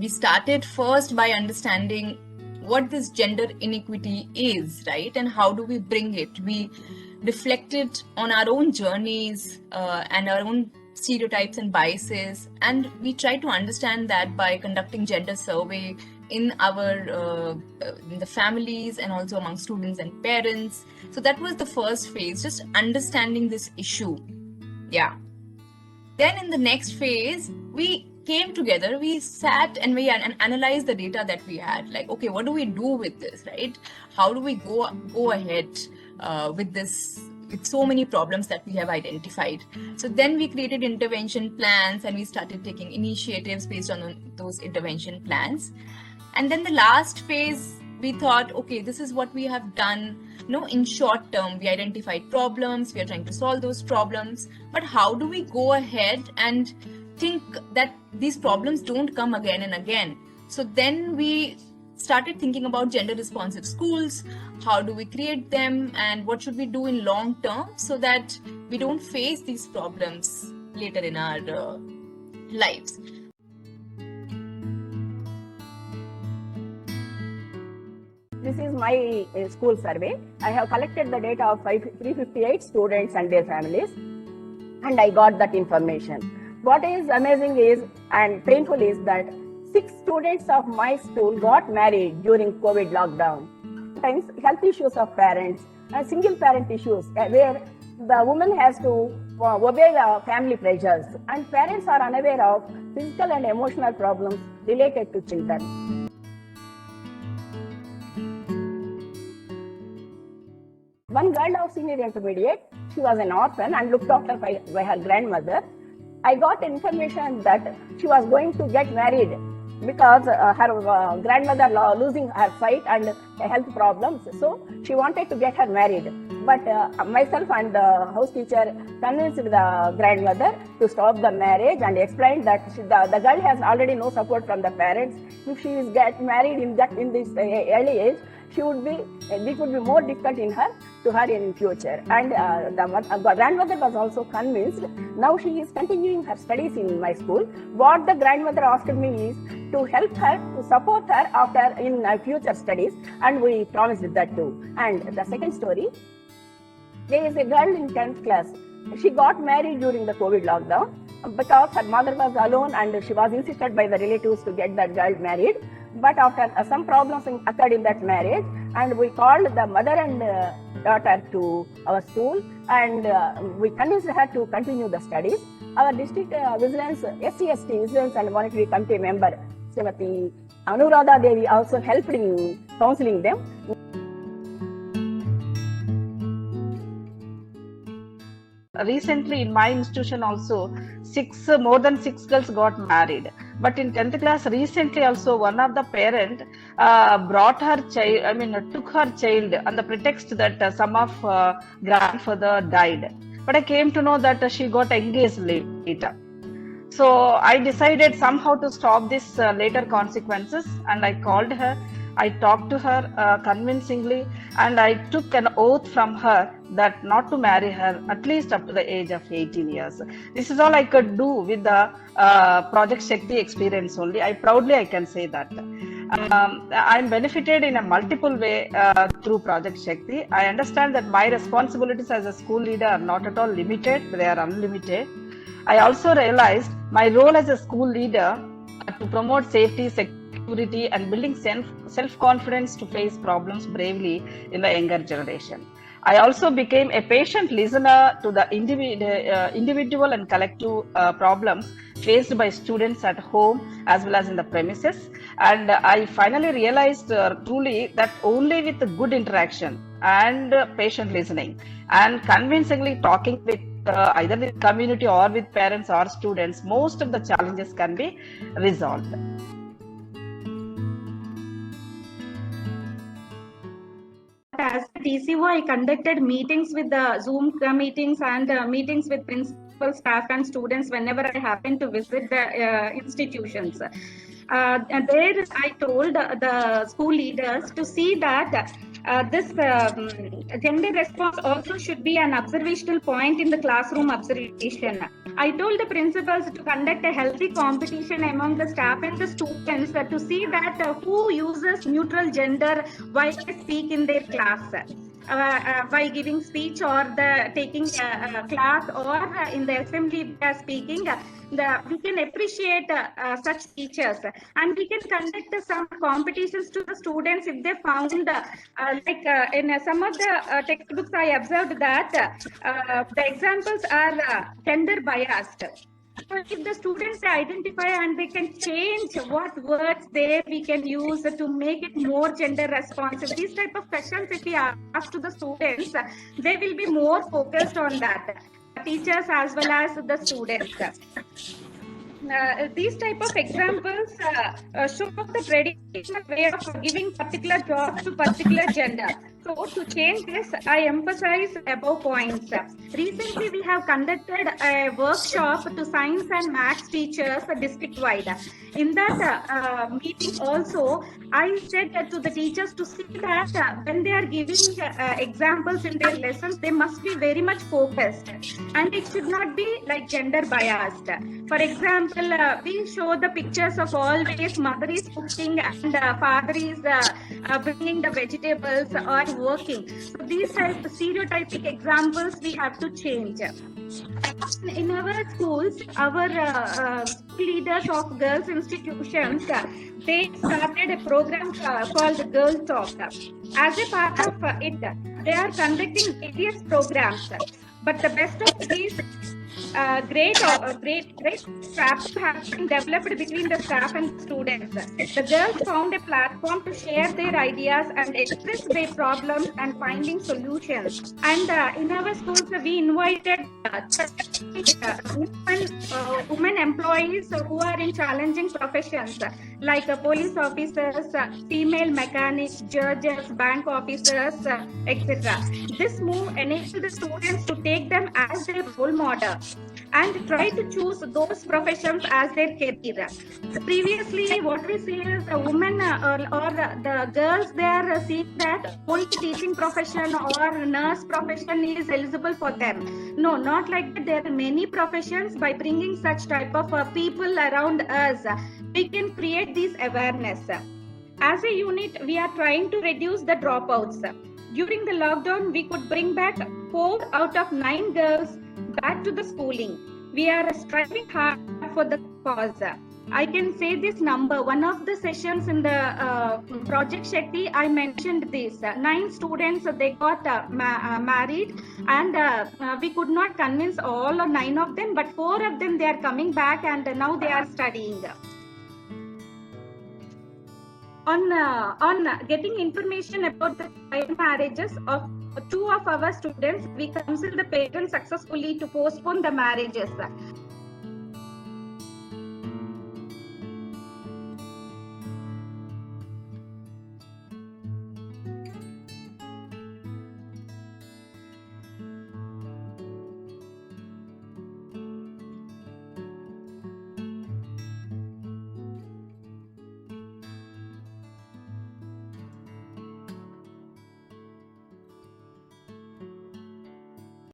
we started first by understanding what this gender inequity is, right? And how do we bring it? We reflected on our own journeys and our own stereotypes and biases, and we tried to understand that by conducting gender survey in our in the families and also among students and parents. So that was the first phase, just understanding this issue. Yeah. Then in the next phase, we came together, we sat and we analyzed the data that we had. Like, okay, what do we do with this, right? How do we go ahead with this, with so many problems that we have identified? So then we created intervention plans and we started taking initiatives based on those intervention plans. And then the last phase, we thought, okay, this is what we have done. In short term, we identified problems, we are trying to solve those problems, but how do we go ahead and think that these problems don't come again and again? So then we started thinking about gender responsive schools. How do we create them, and what should we do in long term so that we don't face these problems later in our lives? This is my school survey. I have collected the data of 358 students and their families, and I got that information. What is amazing is and painful is that 6 students of my school got married during COVID lockdown. Sometimes health issues of parents and single parent issues where the woman has to obey the family pressures, and parents are unaware of physical and emotional problems related to children. One girl of senior intermediate, she was an orphan and looked after by her grandmother. I got information that she was going to get married because her grandmother losing her sight and health problems. So she wanted to get her married. But myself and the house teacher convinced the grandmother to stop the marriage and explained that the girl has already no support from the parents. If she is get married in this early age, it would be more difficult to her in future. And the grandmother was also convinced. Now she is continuing her studies in my school. What the grandmother asked me is to help her, to support her in future studies, and we promised that too. And the second story, there is a girl in 10th class. She got married during the COVID lockdown because her mother was alone and she was insisted by the relatives to get that girl married. But after some problems occurred in that marriage, and we called the mother and daughter to our school, and we convinced her to continue the studies. Our district vigilance, SC/ST vigilance and monetary committee member, Srimati Anuradha Devi, also helped in counseling them. Recently in my institution also, more than 6 girls got married. But in 10th class recently also, one of the parent brought her child, took her child on the pretext that some of grandfather died. But I came to know that she got engaged later. So I decided somehow to stop this later consequences, and I called her. I talked to her convincingly, and I took an oath from her that not to marry her at least up to the age of 18 years. This is all I could do with the Project Shakti experience only. I can say that. I'm benefited in a multiple way through Project Shakti. I understand that my responsibilities as a school leader are not at all limited, they are unlimited. I also realized my role as a school leader to promote safety, security, and building self-confidence to face problems bravely in the younger generation. I also became a patient listener to the individual and collective problems faced by students at home as well as in the premises. And I finally realized truly that only with the good interaction and patient listening and convincingly talking with either with community or with parents or students, most of the challenges can be resolved. As a TCO, I conducted meetings with the Zoom meetings and meetings with principal, staff and students whenever I happened to visit the institutions. And there I told the school leaders to see that this gender response also should be an observational point in the classroom observation. I told the principals to conduct a healthy competition among the staff and the students to see that who uses neutral gender while they speak in their class. By giving speech or the taking class or in the assembly speaking, we can appreciate such teachers, and we can conduct some competitions to the students if they found in some of the textbooks I observed that the examples are gender biased. So if the students identify and they can change what words there we can use to make it more gender responsive, these type of questions if we ask to the students, they will be more focused on that, teachers as well as the students. These type of examples show the traditional way of giving particular jobs to particular gender. So to change this, I emphasize above points. Recently, we have conducted a workshop to science and maths teachers district-wide. In that meeting also, I said to the teachers to see that when they are giving examples in their lessons, they must be very much focused, and it should not be like gender biased. For example, we show the pictures of always mother is cooking and father is bringing the vegetables or working. So these type of stereotypic examples we have to change. In our schools, our leaders of girls institutions, they started a program called Girl Talk. As a part of it, they are conducting various programs. But the best of these great straps have been developed between the staff and students. The girls found a platform to share their ideas and express their problems and finding solutions. And in our schools, we invited women employees who are in challenging professions like police officers, female mechanics, judges, bank officers, etc. This move enabled the students to take them as their role model and try to choose those professions as their career. Previously, what we see is the women or the girls, they are seeing that only teaching profession or nurse profession is eligible for them. No, not like that. There are many professions. By bringing such type of people around us, we can create this awareness. As a unit, we are trying to reduce the dropouts. During the lockdown, we could bring back 4 out of 9 girls back to the schooling. We are striving hard for the cause. I can say this number. One of the sessions in the Project Shakti, I mentioned this. 9 students, they got married, and we could not convince all or 9 of them, but 4 of them, they are coming back and now they are studying. On getting information about the child marriages of 2 of our students, we counseled the parents successfully to postpone the marriages.